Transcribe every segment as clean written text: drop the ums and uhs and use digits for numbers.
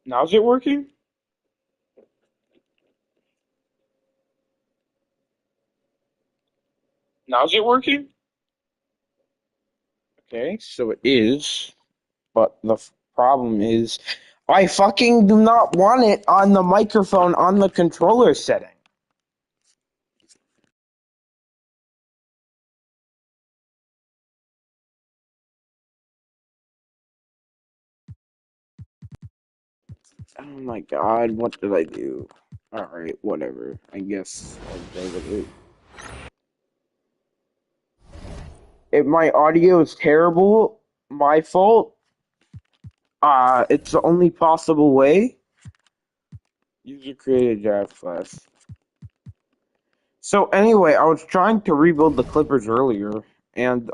Now's it working? Now's it working? Okay, so it is, but the problem is I fucking do not want it on the microphone on the controller setting. Oh my god, what did I do? Alright, whatever. I guess I'll go with it. If my audio is terrible, my fault. It's the only possible way. User created draft class. So anyway, I was trying to rebuild the Clippers earlier, and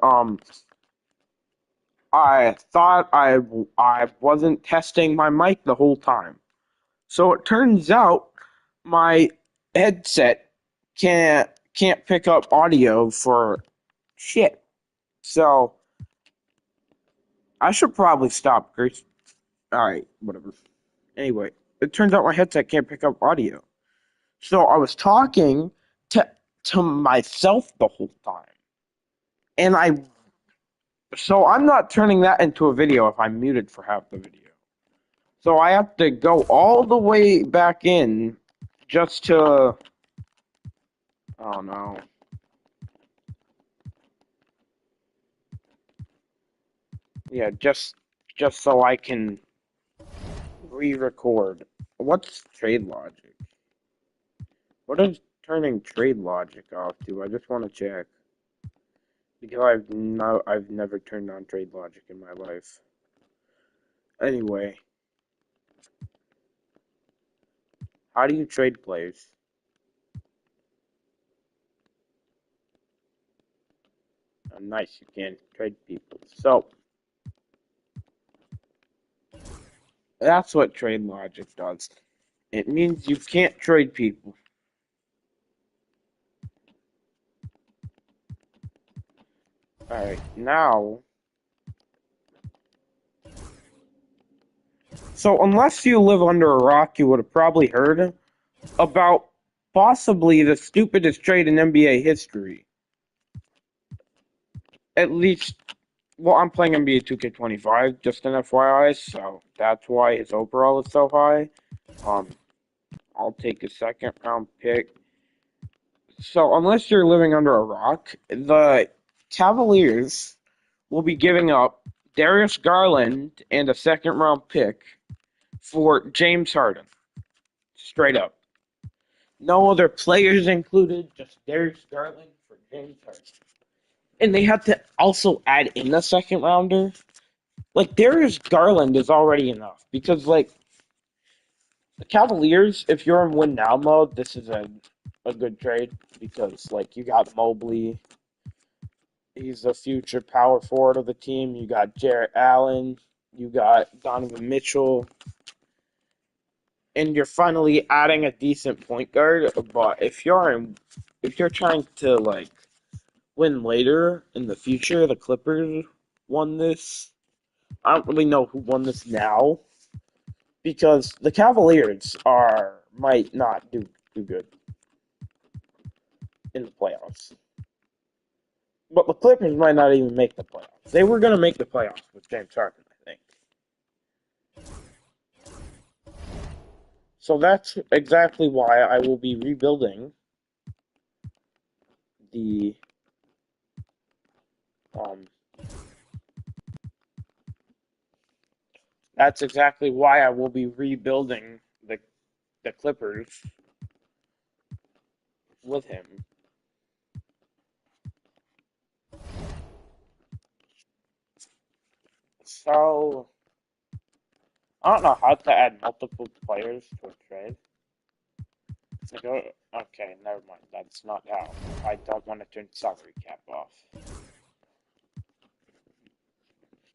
I thought I wasn't testing my mic the whole time. So it turns out my headset can't pick up audio for shit. So I should probably stop, Grace. All right, whatever. Anyway, it turns out my headset can't pick up audio. So I was talking to to myself the whole time, and I'm not turning that into a video if I'm muted for half the video. So I have to go all the way back in just to, oh no. Yeah, just so I can re-record. What's trade logic? What is turning trade logic off to? I just want to check because I've never turned on trade logic in my life. Anyway, how do you trade players? Oh, nice, you can trade people. So that's what trade logic does. It means you can't trade people. Alright, now. So, unless you live under a rock, you would have probably heard about possibly the stupidest trade in NBA history. At least, well, I'm playing NBA 2K25, just an FYI, so that's why his overall is so high. Um, I'll take a second round pick. So, unless you're living under a rock, the Cavaliers will be giving up Darius Garland and a second round pick for James Harden. Straight up. No other players included, just Darius Garland for James Harden. And they had to also add in a second rounder. Like, Darius Garland is already enough because, like, the Cavaliers, if you're in win now mode, this is a good trade because, like, you got Mobley. He's the future power forward of the team. You got Jarrett Allen. You got Donovan Mitchell. And you're finally adding a decent point guard. But if you're trying to, like, win later in the future, the Clippers won this. I don't really know who won this now because the Cavaliers are might not do good in the playoffs. But the Clippers might not even make the playoffs. They were going to make the playoffs with James Harden, I think. So that's exactly why I will be rebuilding the um that's exactly why I will be rebuilding the Clippers with him. So I don't know how to add multiple players to a trade. Like, okay, never mind. That's not how. I don't want to turn salary cap off.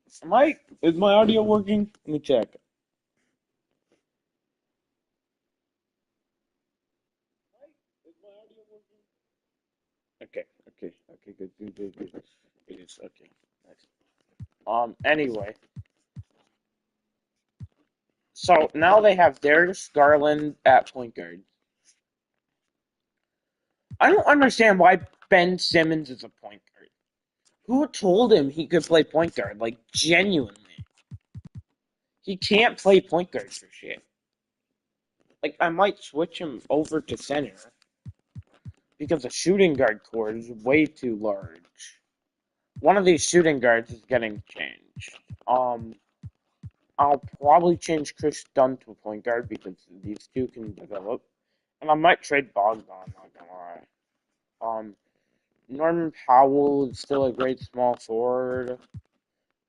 Is my audio working? Let me check. Is my audio working? Okay, good. It is okay. Nice. Anyway, So now they have Darius Garland at point guard. I don't understand why Ben Simmons is a point guard. Who told him he could play point guard? Like, genuinely. He can't play point guard for shit. Like, I might switch him over to center because the shooting guard core is way too large. One of these shooting guards is getting changed. I'll probably change Chris Dunn to a point guard because these two can develop. And I might trade Bogdan, not gonna lie. Norman Powell is still a great small forward.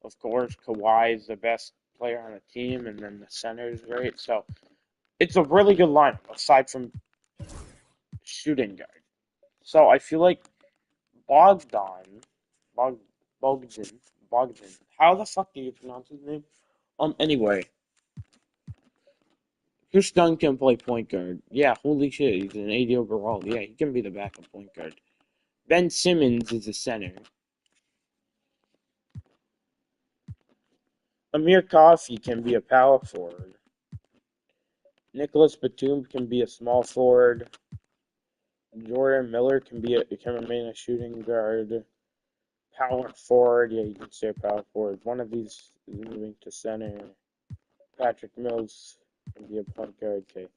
Of course, Kawhi is the best player on the team, and then the center is great. So it's a really good lineup aside from shooting guard. So I feel like Bogdan, Bog, Bogdan. How the fuck do you pronounce his name? Anyway, Chris Dunn can play point guard. Yeah, holy shit, he's an 80 overall. Yeah, he can be the backup point guard. Ben Simmons is a center. Amir Coffey can be a power forward. Nicholas Batum can be a small forward. Jordan Miller can remain a shooting guard. Power forward, yeah, you can say power forward. One of these is moving to center. Patrick Mills can be a point guard. Okay.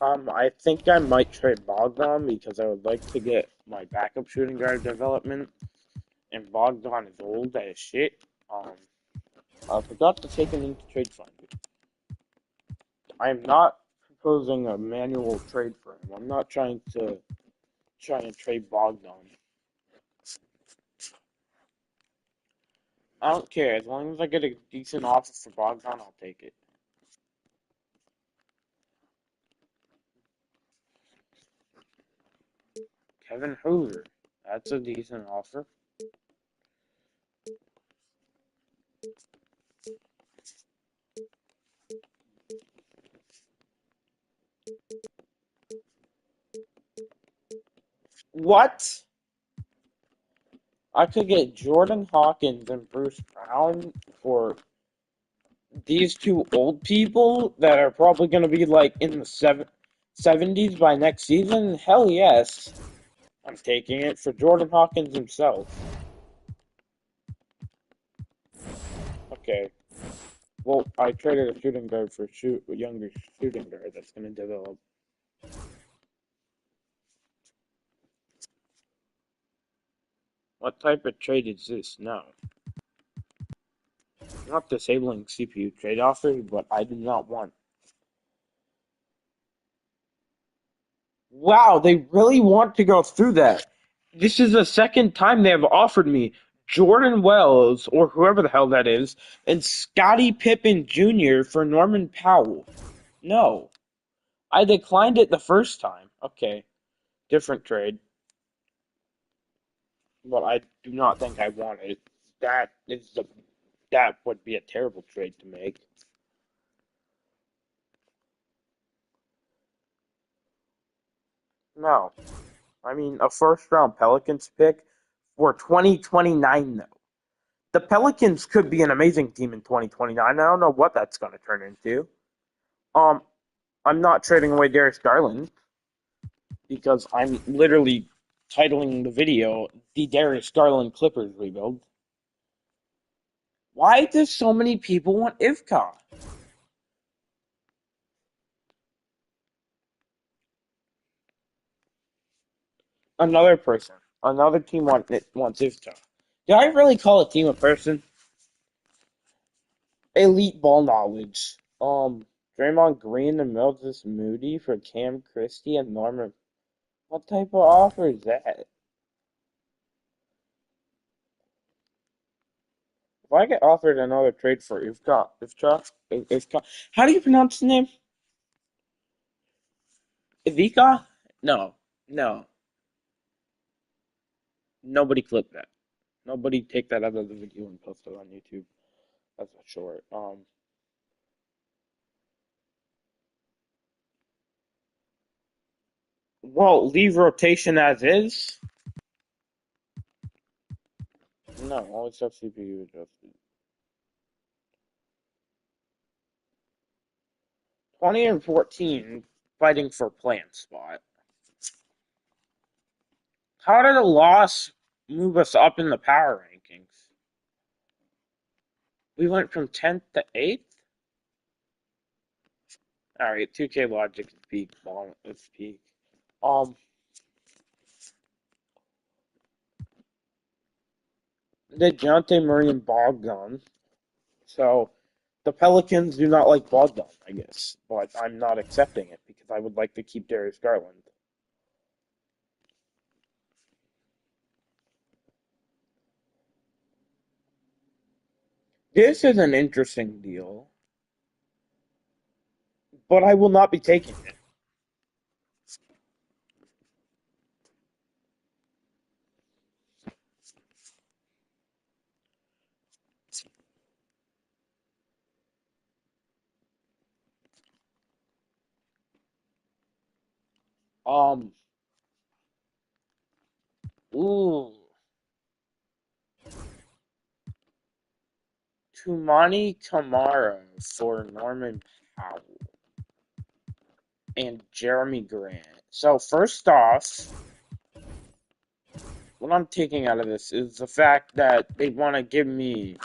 I think I might trade Bogdan because I would like to get my backup shooting guard development. And Bogdan is old as shit. I forgot to take him into trade finder. I am not proposing a manual trade for him. I'm not trying to trade Bogdan. I don't care. As long as I get a decent offer for Bogdan, I'll take it. Kevin Hoover. That's a decent offer. What? I could get Jordan Hawkins and Bruce Brown for these two old people that are probably going to be like in the 70s by next season? Hell yes. I'm taking it for Jordan Hawkins himself. Okay. Well, I traded a shooting guard for a younger shooting guard that's going to develop. What type of trade is this? No. I'm not disabling CPU trade offers, but I do not want. Wow, they really want to go through that. This is the second time they have offered me Jordan Wells, or whoever the hell that is, and Scottie Pippen Jr. for Norman Powell. No. I declined it the first time. Okay, different trade. But I do not think I want it. That would be a terrible trade to make. No. I mean, a first round Pelicans pick for 2029, though. The Pelicans could be an amazing team in 2029. I don't know what that's going to turn into. Um, I'm not trading away Darius Garland because I'm literally titling the video "The Darius Garland Clippers Rebuild." Why do so many people want Ivka? Another person, another team wants Ivka. Do I really call a team a person? Elite ball knowledge. Draymond Green and Moses Moody for Cam Christie and Norman. What type of offer is that? If I get offered another trade for Ivka, how do you pronounce his name? Ivika? No, no. Nobody clip that. Nobody take that out of the video and post it on YouTube. That's a short. Well, leave rotation as is. No, always have CPU adjusted. 20 and 14, fighting for plant spot. How did a loss move us up in the power rankings? We went from 10th to 8th? Alright, 2K Logic is peak. It's peak. DeJounte Murray and Bogdan. So the Pelicans do not like Bogdan, I guess. But I'm not accepting it because I would like to keep Darius Garland. This is an interesting deal, but I will not be taking it. Um, ooh, Tumani tomorrow for Norman Powell and Jeremy Grant. So first off, what I'm taking out of this is the fact that they want to give me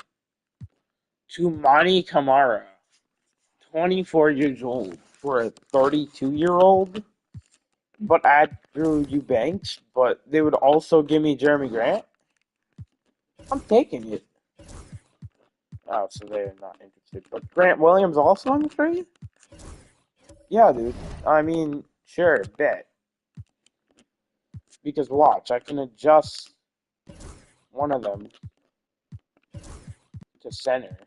Tumani Kamara, 24 years old, for a 32-year-old, but add Drew Eubanks, but they would also give me Jeremy Grant. I'm taking it. Oh, so they're not interested. But Grant Williams also on the trade? Yeah, dude. I mean, sure, bet. Because watch, I can adjust one of them to center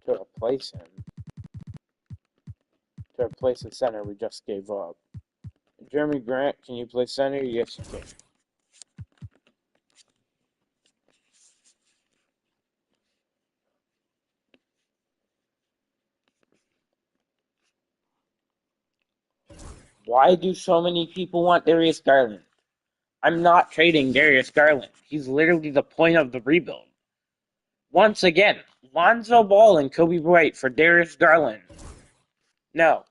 to replace him. To replace the center we just gave up. Jeremy Grant, can you play center? Yes, you can. Why do so many people want Darius Garland? I'm not trading Darius Garland. He's literally the point of the rebuild. Once again, Lonzo Ball and Kobe Bryant for Darius Garland. No.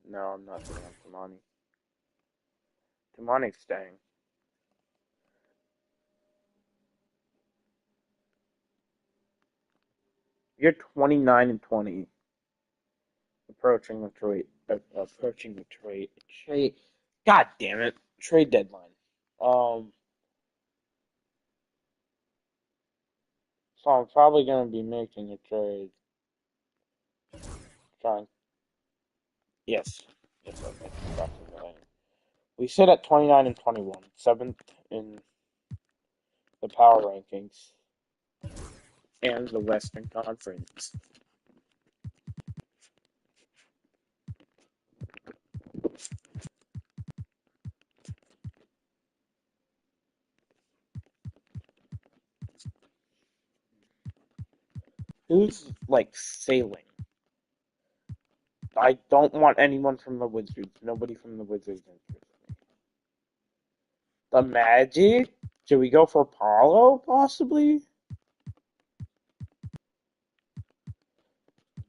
No, I'm not giving up Tamani. Tamani's staying. You're 29 and 20. Approaching the trade. Approaching the trade. Trade. God damn it. Trade deadline. Um, so I'm probably gonna be making a trade. Trying. Yes. Yes, I think that's the line. We sit at 29 and 21, seventh in the power rankings and the Western Conference. Who's like sailing? I don't want anyone from the Wizards. Nobody from the Wizards interests me. The Magic? Should we go for Paulo, possibly?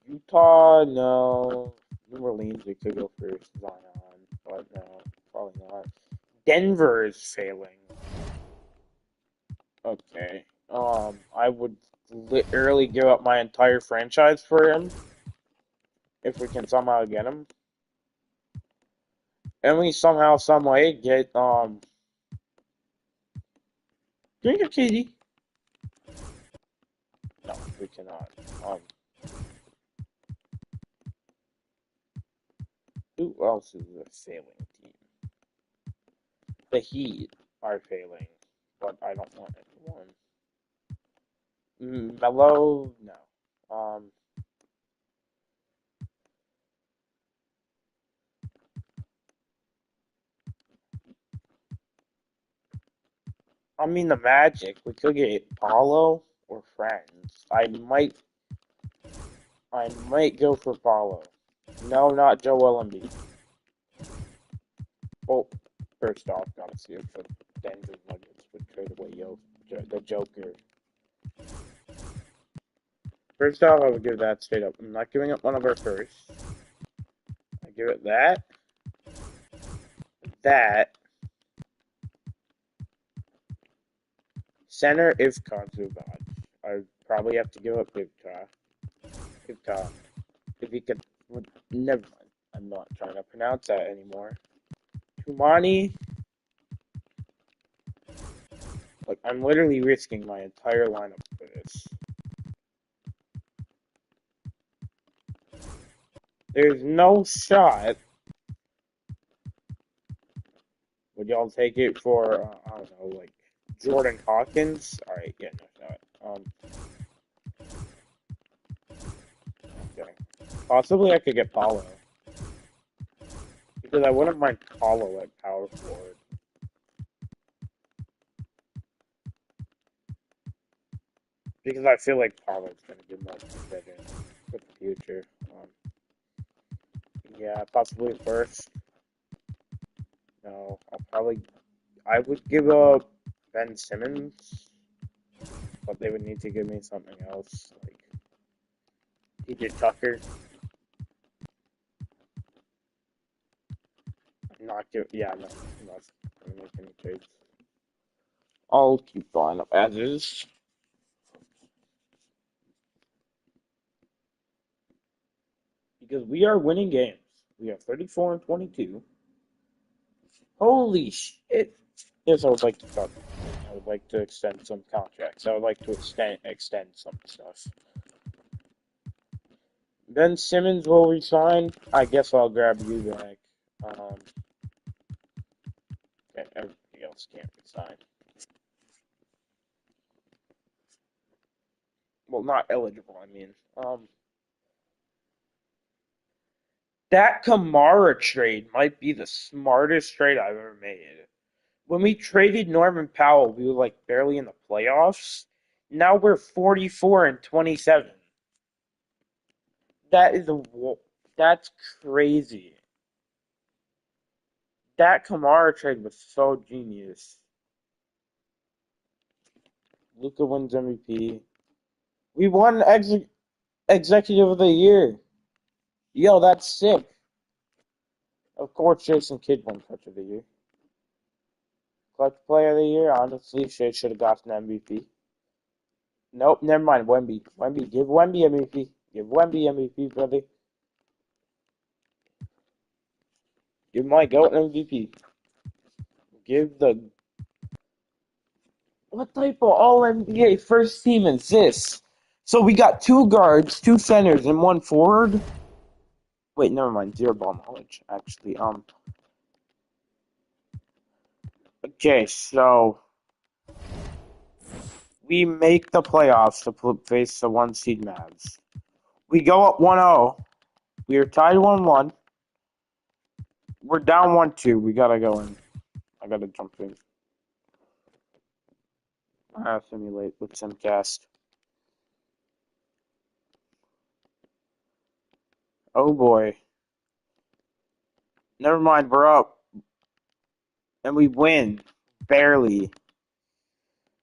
Utah, no. New Orleans, we could go for Zion, but no, probably not. Denver is failing. Okay. I would literally give up my entire franchise for him if we can somehow get him. And we somehow, some way get Can we get KD? No, we cannot. Who else is a failing team? The Heat are failing, but I don't want anyone. Melo, no. I mean the Magic. We could get Paulo or friends. I might go for Paulo. No, not Joel Embiid. Oh, First off, gotta see if the Denver Nuggets would trade away the Joker. First off, I would give that straight up. I'm not giving up one of our first. I give it that. That. Center if Kazubat. I'd probably have to give up Ivka. If he could. Never mind. I'm not trying to pronounce that anymore. Tumani. Like, I'm literally risking my entire lineup for this. There's no shot. Would y'all take it for, I don't know, like, Jordan Hawkins? Alright, yeah, no shot. Okay. Possibly I could get Paulo. Because I wouldn't mind Paulo at power forward. Because I feel like Paulo's going to give much better for the future. Yeah, possibly first. No, I would give up Ben Simmons, but they would need to give me something else, like PJ Tucker. Yeah, no, I'm not going to make any trades. I'll keep the lineup as is. Because we are winning games. We have 34-22. Holy shit. Yes, I would like to talk. I would like to extend some contracts. I would like to extend some stuff. Ben Simmons will resign. I guess I'll grab you back. Everybody else can't resign. Well, not eligible, I mean. That Kamara trade might be the smartest trade I've ever made. When we traded Norman Powell, we were like barely in the playoffs. Now we're 44-27. That's crazy. That Kamara trade was so genius. Luka wins MVP. We won Executive of the Year. Yo, that's sick. Of course, Jason Kidd won Coach of the Year. Clutch Player of the Year, honestly, Shea should have gotten MVP. Nope, never mind. Wemby. Give Wemby MVP. Give Wemby MVP, brother. Give my GOAT MVP. Give the... What type of All-NBA first team is this? So we got 2 guards, 2 centers, and 1 forward? Wait, never mind. 0 ball knowledge, actually. Okay, so... We make the playoffs to face the 1 seed Mavs. We go up 1-0. We are tied 1-1. We're down 1-2. We gotta go in. I gotta jump in. I have to simulate with Simcast. Oh boy. Never mind, we're up. And we win. Barely.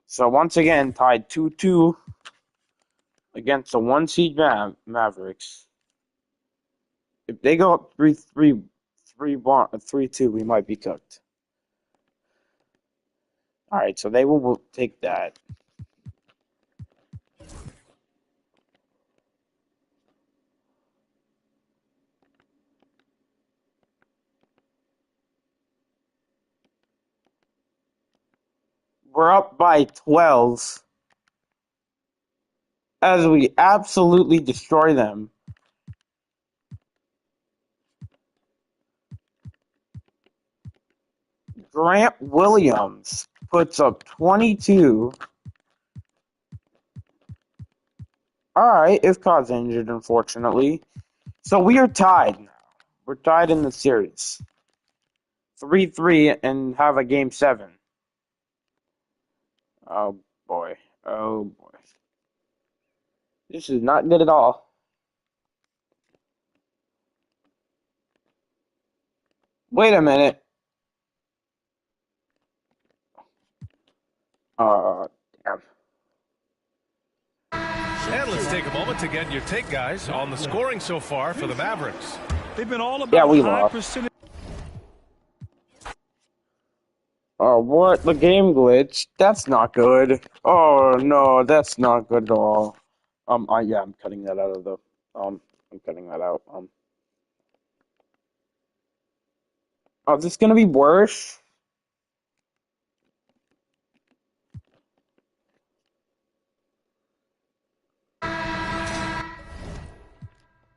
So once again, tied 2-2 against the 1 seed Mavericks. If they go up 3-3, 3-2, we might be cooked. Alright, so they will take that. We're up by 12 as we absolutely destroy them. Grant Williams puts up 22. Alright, Ifkah's injured, unfortunately. So we are tied now. We're tied in the series. 3-3 and have a game 7. Oh boy. Oh boy. This is not good at all. Wait a minute. Damn. And let's take a moment to get your take, guys, on the scoring so far for the Mavericks. They've been all Yeah, about we high lost. percentage. Oh, what? The game glitch? That's not good. Oh, no, that's not good at all. Yeah, I'm cutting that out of the, I'm cutting that out. Oh, is this gonna be worse?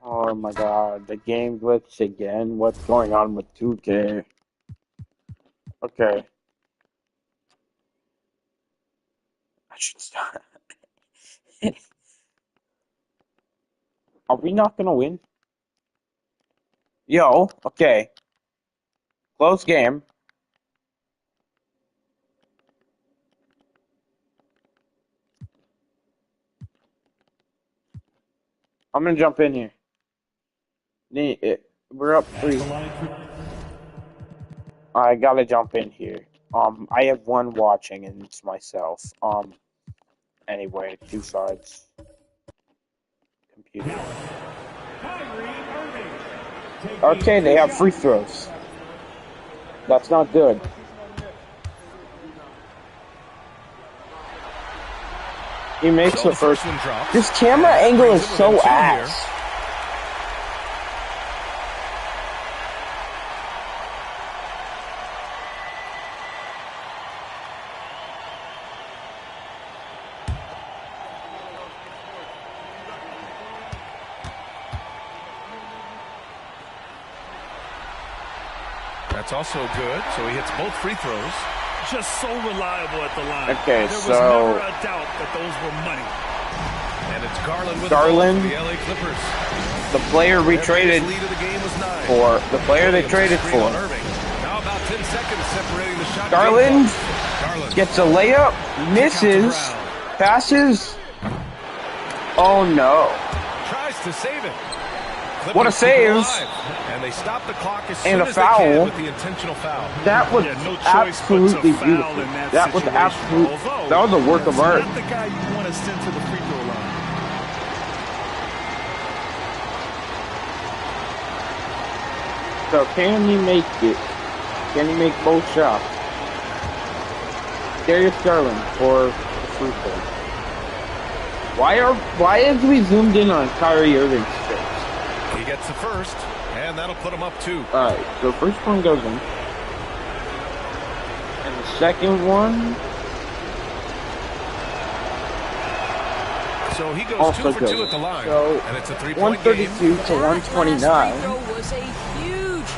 Oh my god, the game glitched again. What's going on with 2K? Okay, I should start. Are we not gonna win? Yo, okay. Close game. I'm gonna jump in here. We're up 3. I gotta jump in here. I have one watching and it's myself. Anyway, 2 sides. Computer. Okay, they have free throws. That's not good. He makes the first one drops. This camera angle is so ass. That's also good, so he hits both free throws. Just so reliable at the line. Okay, there was so never a doubt that those were money. And it's Garland with Garland, the LA Clippers. the player we traded Lead of the game was 9. for, the player they traded for. Now about 10 seconds separating the shot. Garland Garland gets a layup, misses, passes. Oh no. tries to save it. Clippers What a save. And they stop the clock as And soon a as foul. they can with the intentional foul. That was No choice but to absolutely foul beautiful. in That was situation. absolute. Although, That was a work of he's art. not the guy you want to send to the free throw line. So can he make it? Can he make both shots? Darius Garland for the free throw. Why is we zoomed in on Kyrie Irving's face? He gets the first, and that'll put him up 2. Alright, so first one goes in. And the second one So he goes also 2 for goes 2 at the line, So and it's a 3-point 132 game. to 129. That last free throw was a huge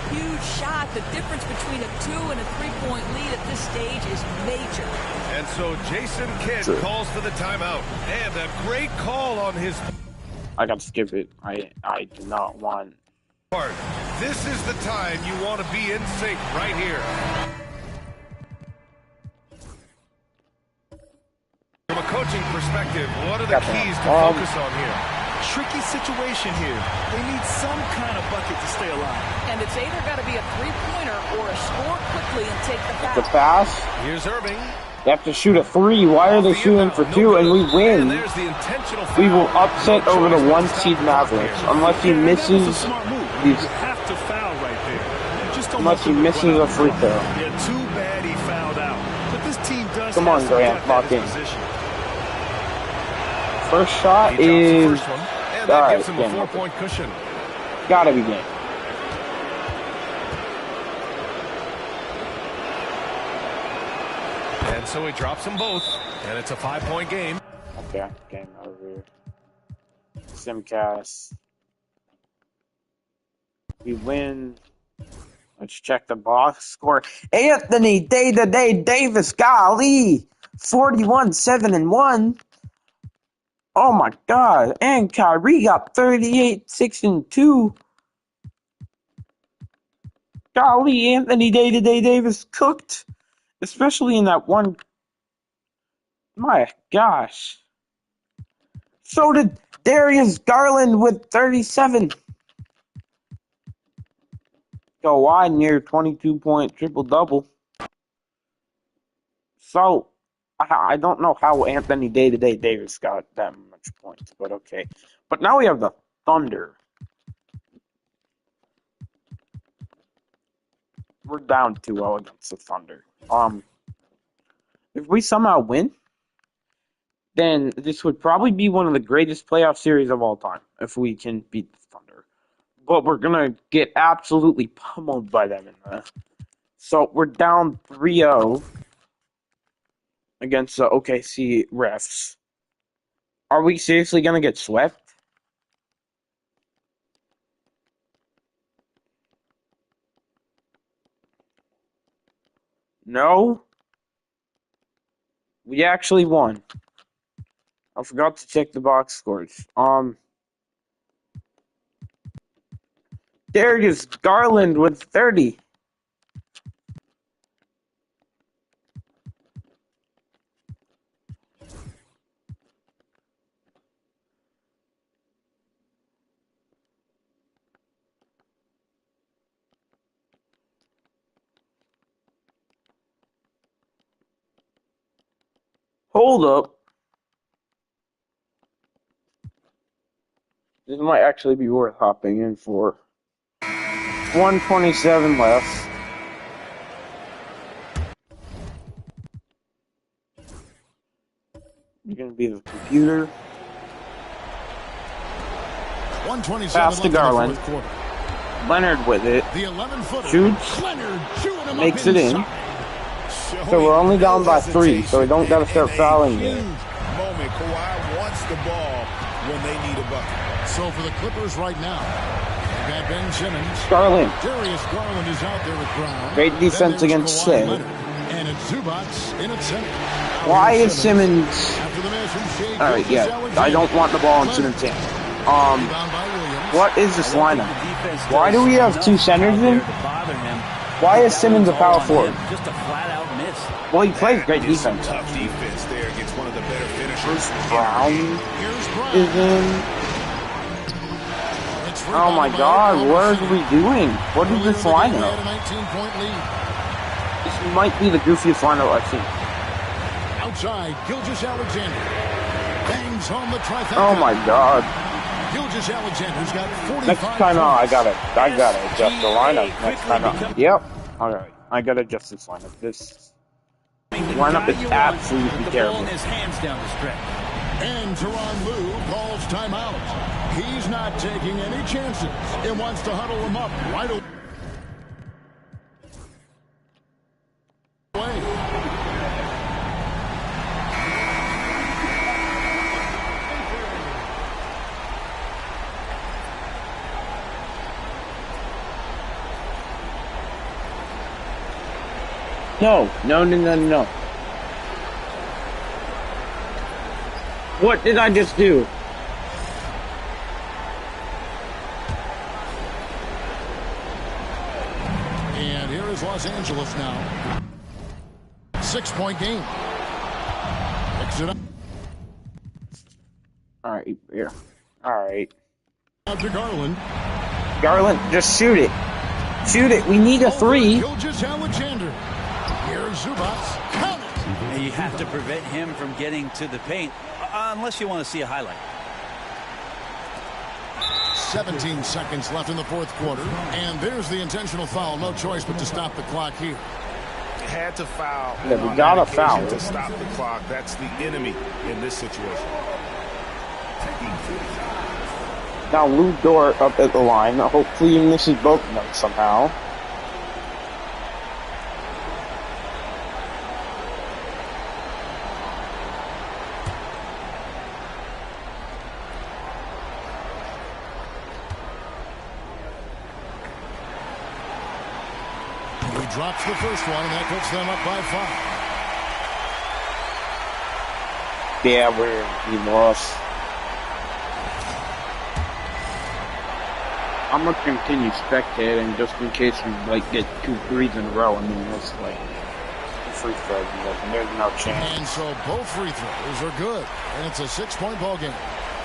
shot. The difference between a 2 and a 3-point lead at this stage is major. And so Jason Kidd True. calls for the timeout, and a great call on his I gotta skip it. I do not want. part. This is the time you want to be in sync right here. From a coaching perspective, what are the keys to focus on here? Tricky situation here. They need some kind of bucket to stay alive. And it's either got to be a three-pointer or a score quickly and take the The foul. pass. Here's Irving. They have to shoot a 3. Why are they shooting for 2 and we And win? there's the intentional We foul. will upset No over the choice but 1 to stop seed the clock Mavericks here. unless he That was a misses. smart move. these- You have to foul right there. You just don't Unless want he them to misses run a out free the throw. clock. Yeah, too bad he fouled out. But this team does Come have on, some Grant, depth lock at his in. position. First shot He drops the is first one, and that alright. gives him a Game 4-point cushion. gotta be game. And so he drops them both, and it's a 5-point game. Okay, game over. Simcast. We win. Let's check the box score. Anthony Day-to-Day Davis, golly, 41-7-1. Oh my God! And Kyrie got 38-6-2. Golly, Anthony Day-to-Day Davis cooked, especially in that one. My gosh. So did Darius Garland with 37. Kawhi near 22-point triple-double. So, I don't know how Anthony Day-to-Day Davis got that much points, but okay. But now we have the Thunder. We're down 2-0 against the Thunder. If we somehow win, then this would probably be one of the greatest playoff series of all time if we can beat the Thunder. But we're gonna get absolutely pummeled by them in the. So we're down 3-0 against the OKC refs. Are we seriously gonna get swept? No. We actually won. I forgot to check the box scores. Darius Garland with 30. Hold up. This might actually be worth hopping in for. 127 left. You're going to be the computer. 127 Pass to Garland. Leonard with it. The 11-footer. Shoots. Leonard chewing him Makes up it in. So we're only down by 3, so we don't got to start fouling yet. Moment. Kawhi wants the ball when they need a bucket. So for the Clippers right now, they've got Ben Simmons. Garland. Darius Garland is out there with Brown. Great defense against Shea. And it's Zubats in at center. Why is Simmons... After the miss from Shea, Alright, yeah. I don't want the ball in Simmons' hand. What is this lineup? Why do we have 2 centers in? Why is Simmons a power forward? Just a flat-out miss. Well, he plays great defense. Tough defense there against one of the better finishers. Brown Here's Brown. is in. Oh my god, what are we doing? What is this lineup? This might be the goofiest lineup I've seen. Outside, Gilgeous Alexander bangs home the trifecta. Oh my god. Gilgeous Alexander's got 45. Next time out, I gotta adjust the lineup. Next time out. Yep. Alright, I gotta adjust this lineup. This lineup is absolutely terrible. And Tyronn Lue calls timeout. He's not taking any chances. It wants to huddle him up right away. No. What did I just do? And here is Los Angeles now. 6-point game. Picks it up. Alright, here. Alright. Out to Garland. Garland, just shoot it. Shoot it. We need a 3. Gilgeous Alexander. Here's Zubats. Count it. You have to prevent him from getting to the paint, unless you want to see a highlight. 17 seconds left in the fourth quarter. And there's the intentional foul. No choice but to stop the clock here. Had to foul. Yeah, we got a foul. To stop the clock. That's the enemy in this situation. Now Lou Dort up at the line. Hopefully he misses both of them somehow. He drops the first one, and that puts them up by 5. Yeah, we lost. I'm gonna continue spectating just in case we get 2 threes in a row and then it's like free throws and there's no chance. And so both free throws are good, and it's a 6-point ball game.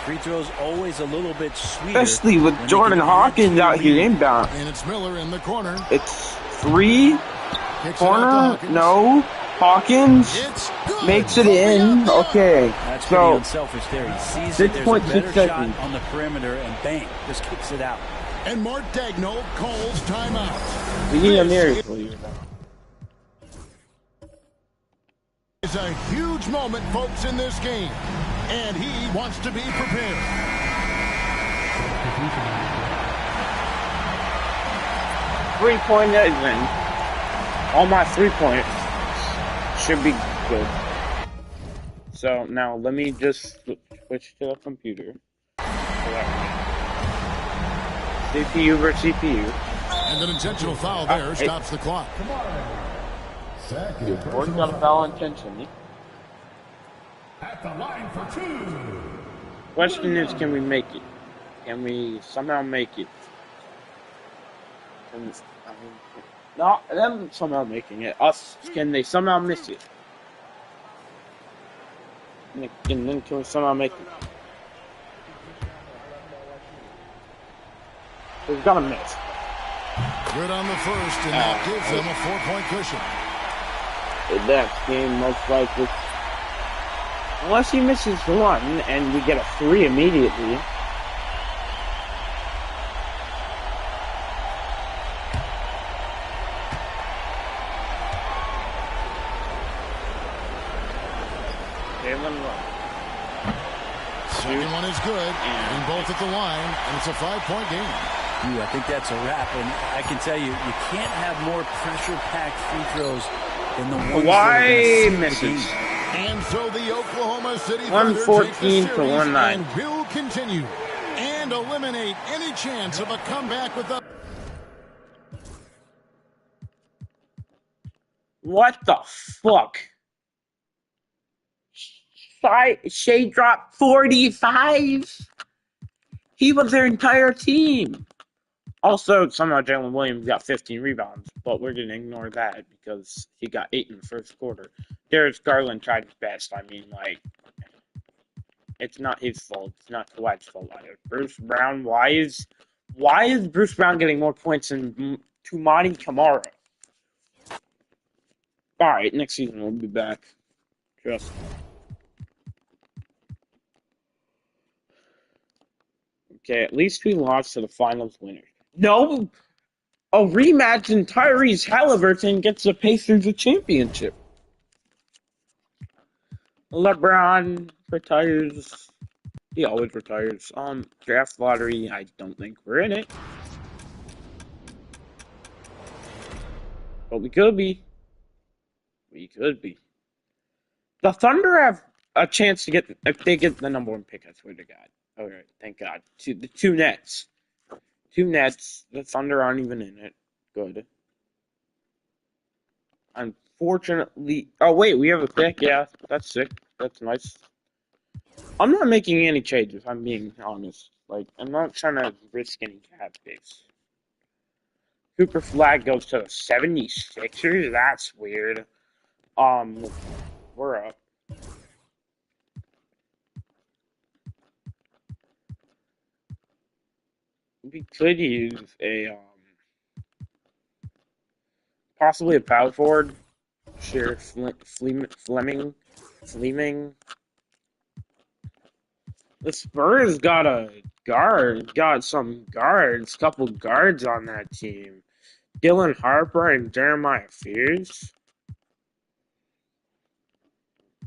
Free throws always a little bit sweeter. Especially with Jordan Hawkins out here inbound. And it's Miller in the corner. It's 3 Kicks corner. No. Hawkins It's good. makes it From in. beyond the arc. Okay, That's pretty so unselfish there. He sees that there's a 6.6 better shot seconds. on the perimeter, and bang, just kicks it out. And Mark Daigneault calls timeout. we need a This miracle. is a huge moment, folks, in this game. And he wants to be prepared. 3-point win. All my 3 points should be good. So now let me just switch to the computer. CPU versus CPU. And an intentional foul there stops the clock. Gordon got a foul intentionally. At the line for 2. Question is, can we make it? Can we somehow make it? Not them somehow making it. Us, can they somehow miss it? And then can we somehow make it? We've got to miss. Good on the first, and that gives them a 4-point cushion. The next game, most likely. Unless he misses one and we get a 3 immediately. Second one is good, and both at the line, and it's a 5-point game. I think that's a wrap, and I can tell you, you can't have more pressure-packed free throws than the ones Hawaii that are misses. And so the Oklahoma City Thunder 114 take the to series 1-9. and will continue and eliminate any chance of a comeback with the... What the fuck? Shea dropped 45? He was their entire team. Also, somehow Jalen Williams got 15 rebounds, but we're going to ignore that because he got 8 in the first quarter. Darius Garland tried his best. I mean, like, it's not his fault. It's not Kawhi's fault either. Bruce Brown, why is Bruce Brown getting more points than Tumani Kamara? Alright, next season we'll be back. Trust me. Okay, at least we lost to the finals winner. No! A rematch and Tyrese Halliburton gets the Pacers a championship. LeBron retires. He always retires. Draft lottery, I don't think we're in it. But we could be. We could be. The Thunder have a chance to get, if they get the number 1 pick, I swear to God. Alright, thank God. The 2 Nets. 2 Nets. The Thunder aren't even in it. Good. Unfortunately... Oh, wait, we have a pick. Yeah, that's sick. That's nice. I'm not making any trades, if I'm being honest. Like, I'm not trying to risk any cap space. Cooper Flag goes to the 76ers? That's weird. We're up. We could use a, possibly a power forward. Sure, Fleming. The Spurs got some guards, couple guards on that team. Dylan Harper and Jeremiah Fears.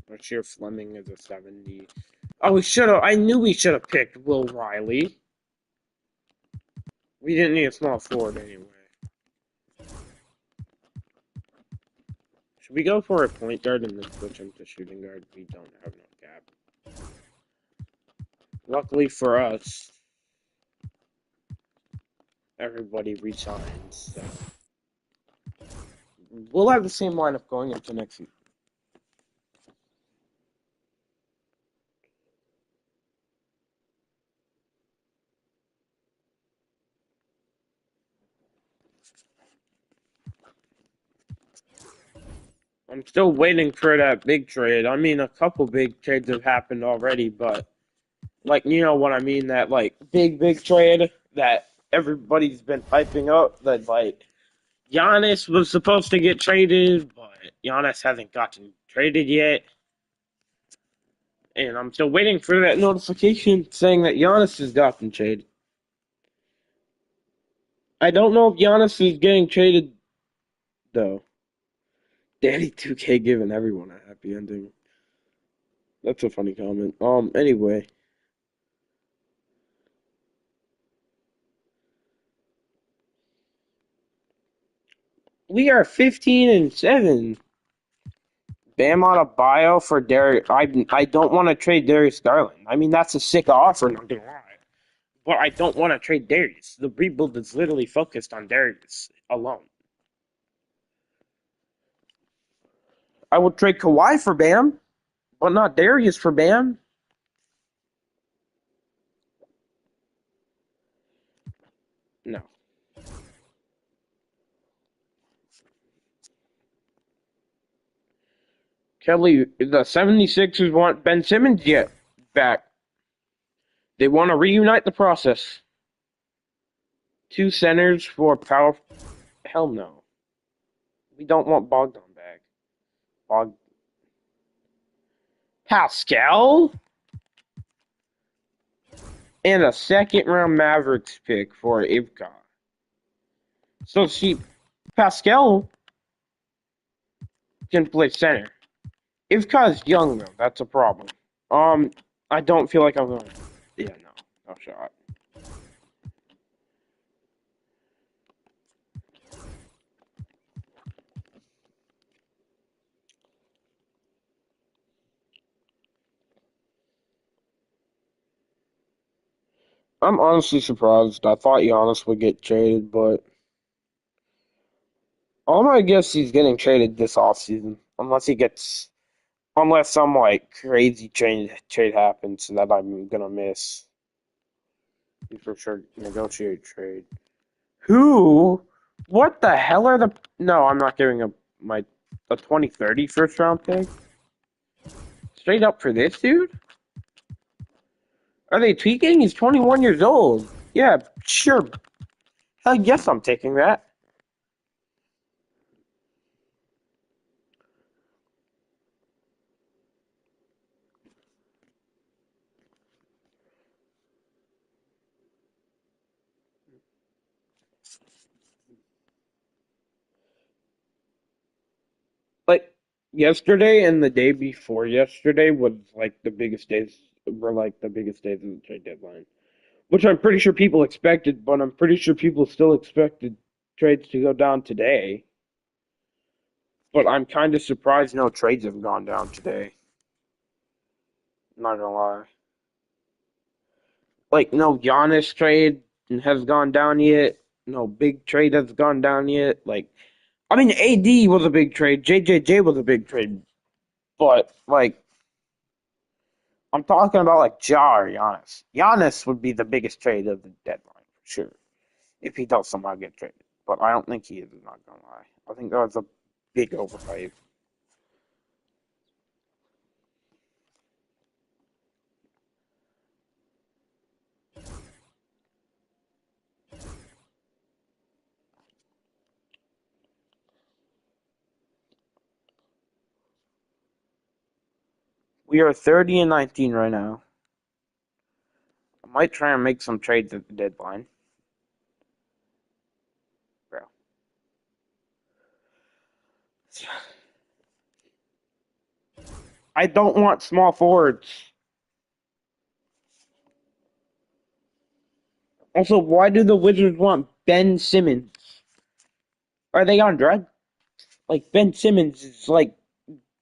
I'm sure Fleming is a 70. Oh, I knew we should have picked Will Riley. We didn't need a small forward anyway. Should we go for a point guard and then switch him to shooting guard? We don't have no cap. Luckily for us, everybody resigns. So we'll have the same lineup going into next season. I'm still waiting for that big trade. I mean, a couple big trades have happened already, but, like, you know what I mean? That, like, big trade that everybody's been hyping up. That, like, Giannis was supposed to get traded, but Giannis hasn't gotten traded yet. And I'm still waiting for that notification saying that Giannis has gotten traded. I don't know if Giannis is getting traded, though. Daddy 2K giving everyone a happy ending. That's a funny comment. Anyway. We are 15-7. Bam on a bio for Darius. I don't want to trade Darius Garland. I mean, that's a sick offer, not gonna lie. But I don't want to trade Darius. The rebuild is literally focused on Darius alone. I would trade Kawhi for Bam, but not Darius for Bam. No. Kelly, the 76ers want Ben Simmons yet back. They want to reunite the process. 2 centers for power. Hell no. We don't want Bogdan back. Pascal? And a second round Mavericks pick for Ivka. So Pascal can play center. Ivka is young though, that's a problem. I don't feel like I'm going. Yeah, no shot. I'm honestly surprised. I thought Giannis would get traded, but I guess he's getting traded this offseason. Unless some like crazy trade happens that I'm gonna miss. He for sure negotiate trade. Who? What the hell are the? No, I'm not giving a 2030 first round pick. Straight up for this dude? Are they tweaking? He's 21 years old. Yeah, sure. Hell yes, I'm taking that. Like yesterday and the day before yesterday was like the biggest days were like the biggest days of the trade deadline. Which I'm pretty sure people expected, but I'm pretty sure people still expected trades to go down today. But I'm kind of surprised no trades have gone down today. Not gonna lie. Like, no Giannis trade has gone down yet. No big trade has gone down yet. Like, I mean, AD was a big trade. JJJ was a big trade. But, like, I'm talking about, like, Ja or Giannis. Giannis would be the biggest trade of the deadline, for sure. If he does somehow get traded. But I don't think he is, not gonna lie. I think that was a big overhype. We are 30-19 right now. I might try and make some trades at the deadline. Bro. I don't want small forwards. Also, why do the Wizards want Ben Simmons? Are they on drugs? Like, Ben Simmons is like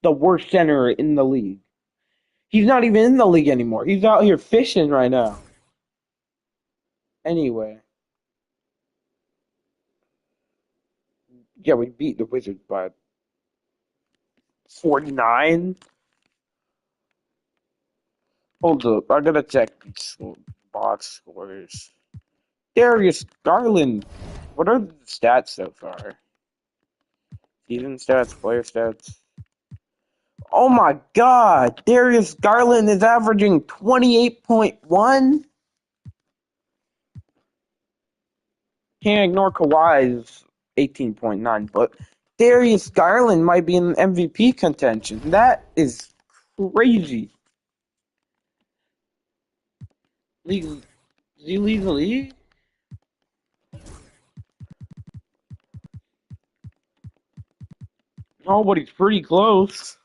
the worst center in the league. He's not even in the league anymore. He's out here fishing right now. Anyway. Yeah, we beat the Wizards by 49. Hold up. I gotta check these box scores. Darius Garland. What are the stats so far? Season stats, player stats. Oh my god! Darius Garland is averaging 28.1. Can't ignore Kawhi's 18.9, but Darius Garland might be in MVP contention. That is crazy. League, is he lead the league? No, but he's pretty close.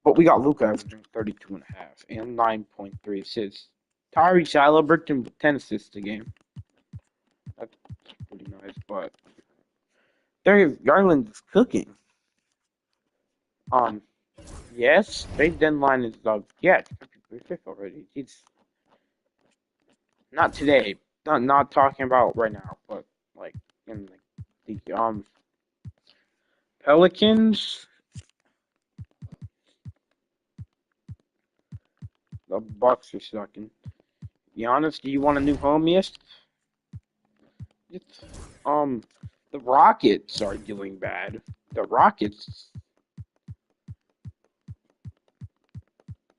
But we got Luka averaging 32.5 and 9.3 assists. Tyrese Halliburton with 10 assists a game. That's pretty nice, but Darius Garland is cooking. Yes, trade deadline is yeah, it's fifth already. He's not today. Not talking about right now, but like in the Pelicans, the Bucks are sucking. Giannis, do you want a new home? Yes. It's, the Rockets are doing bad. The Rockets.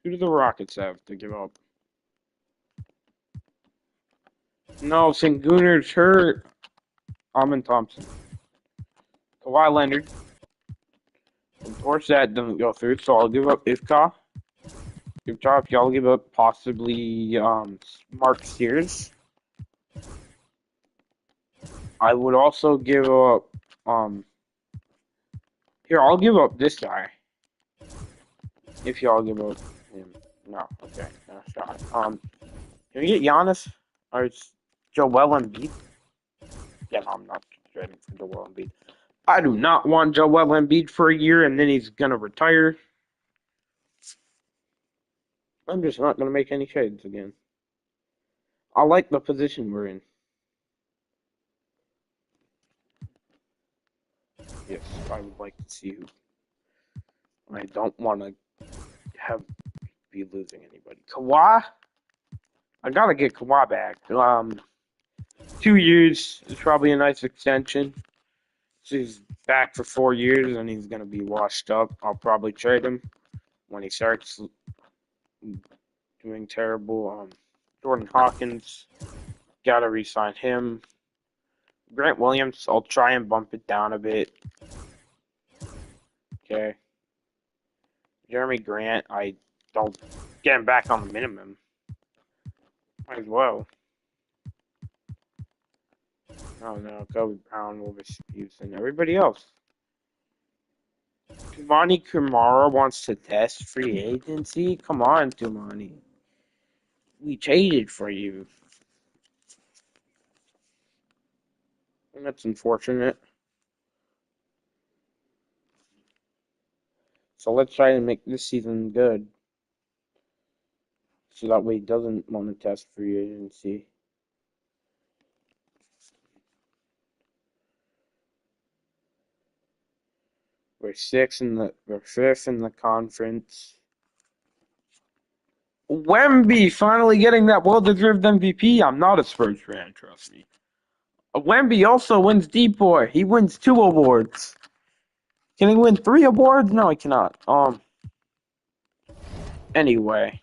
Who do the Rockets have to give up? No, Sengun's hurt. Amon Thompson. Kawhi Leonard. Of course, that doesn't go through, so I'll give up Ifka. Good job, y'all give up possibly Mark Sears. I would also give up here, I'll give up this guy. If y'all give up him. No, okay, no shot. Can we get Giannis? Or it's Joel Embiid? Yeah, no, I'm not trading for Joel Embiid. I do not want Joel Embiid for a year and then he's gonna retire. I'm just not gonna make any trades again. I like the position we're in. Yes, I would like to see who. I don't want to be losing anybody. Kawhi, I gotta get Kawhi back. 2 years is probably a nice extension. So he's back for 4 years and he's gonna be washed up. I'll probably trade him when he starts doing terrible. Jordan Hawkins, gotta re-sign him. Grant Williams, I'll try and bump it down a bit. Okay. Jeremy Grant, I don't get him back on the minimum. Might as well. Oh no, Kobe Brown, Wilbur Houston, everybody else. Tumani Kumara wants to test free agency? Come on, Tumani. We traded for you. And that's unfortunate. So let's try to make this season good. So that way he doesn't want to test free agency. We're fifth in the conference. Wemby finally getting that well-deserved MVP. I'm not a Spurs fan, trust me. Wemby also wins D-Boy. He wins 2 awards. Can he win 3 awards? No, he cannot. Anyway.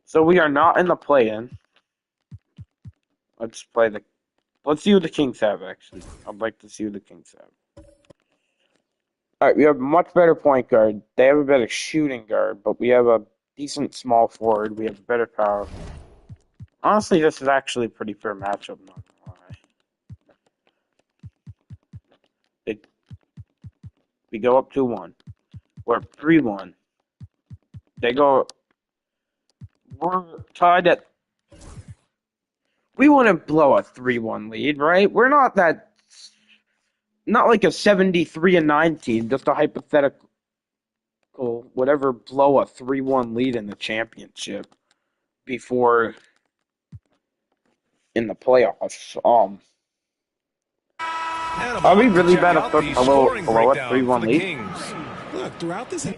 So we are not in the play-in. Let's see what the Kings have, actually. I'd like to see what the Kings have. Alright, we have a much better point guard. They have a better shooting guard, but we have a decent small forward. We have better power. Honestly, this is actually a pretty fair matchup, not gonna lie. We go up 2-1. We're 3-1. We're tied at. We wouldn't blow a 3-1 lead, right? We're not like a 73-9 team, just a hypothetical whatever blow a 3-1 lead in the championship before in the playoffs. Are we really bad at below a 3-1 lead? Look, throughout this.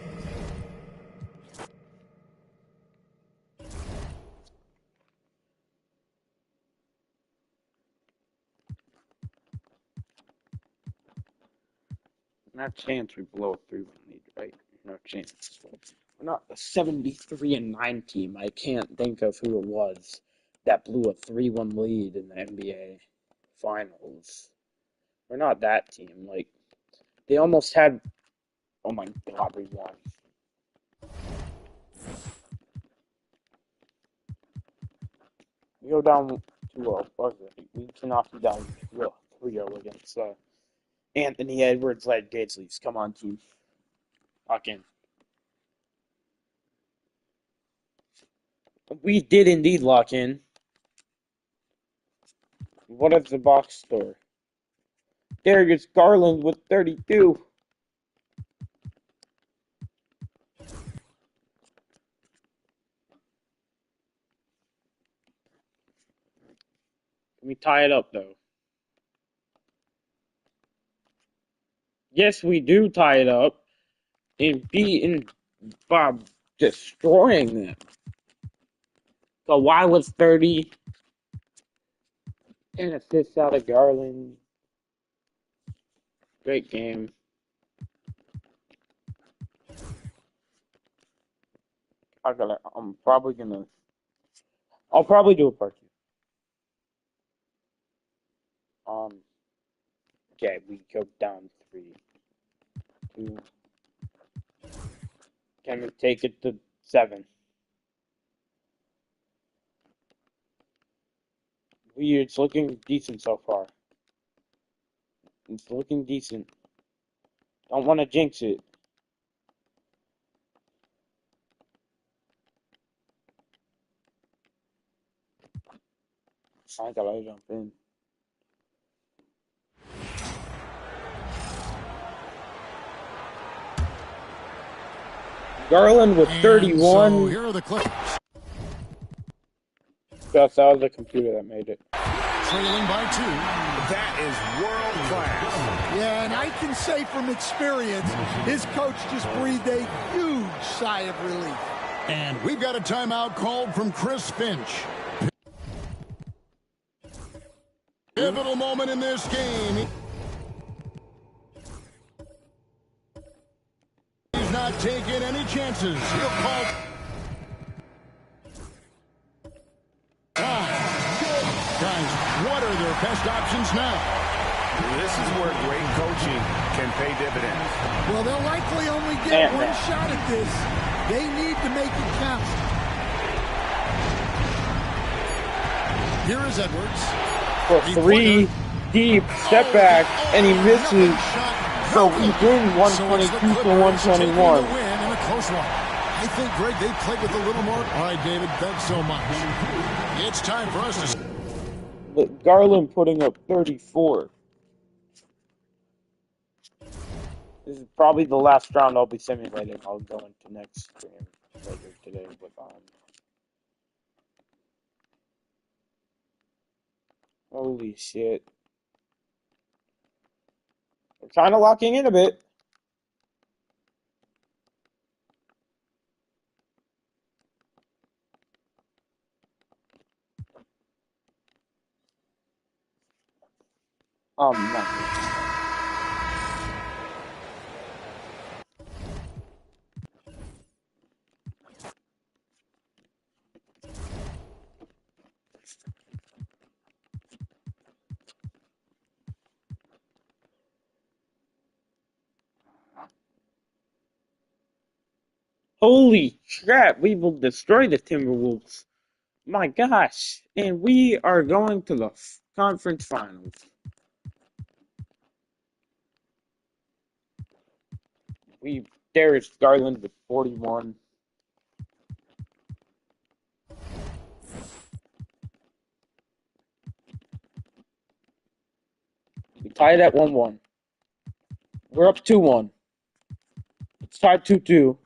Not a chance we blow a 3-1 lead, right? No chance. We're not a 73-9 team. I can't think of who it was that blew a 3-1 lead in the NBA Finals. We're not that team. Like, they almost had. Oh my God, we won. We go down 2-0. We cannot be down 3-0 against Anthony Edwards led Grizzlies. Come on, team. Lock in. We did indeed lock in. What is the box score? Darius Garland with 32. We tie it up though. Yes, we do tie it up and beating Bob destroying them. Kawhi was 30. 10 assists out of Garland. Great game. I'll probably do a part two. Okay, we go down 3-2. Can we take it to 7? It's looking decent so far. It's looking decent. Don't want to jinx it. I gotta jump in. Garland with 31. So here are the Clippers. Yes, that was the computer that made it. Trailing by 2. That is world class. Yeah, and I can say from experience, his coach just breathed a huge sigh of relief. And we've got a timeout called from Chris Finch. Pivotal moment in this game. He's not taking any chances. He'll call. Guys, what are their best options now? This is where great coaching can pay dividends. Well, they'll likely only get one shot at this. They need to make it count. Here is Edwards. For 3 deep step back, and he misses. So we win 122 to 121. In a close one. I think, Greg, they played with a little more. All right, David, thanks so much. It's time for us to. But Garland putting up 34. This is probably the last round I'll be simulating. I'll go into next stream later today with Holy shit. We're kind of locking in a bit. No. Holy crap, we will destroy the Timberwolves. My gosh. And we are going to the conference finals. Darius Garland with 41. We tied at 1-1. We're up 2-1. It's tied 2-2.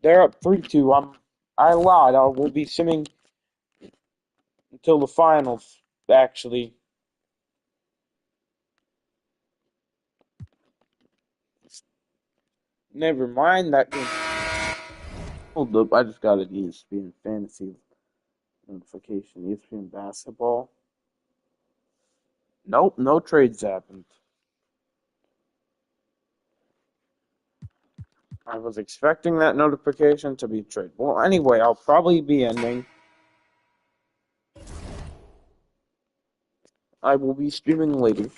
They're up 3-2. I lied. I will be simming until the finals, actually. Never mind that game. Hold up, I just got an ESPN fantasy notification. ESPN basketball. Nope, no trades happened. I was expecting that notification to be trade. Well, anyway, I'll probably be ending. I will be streaming later.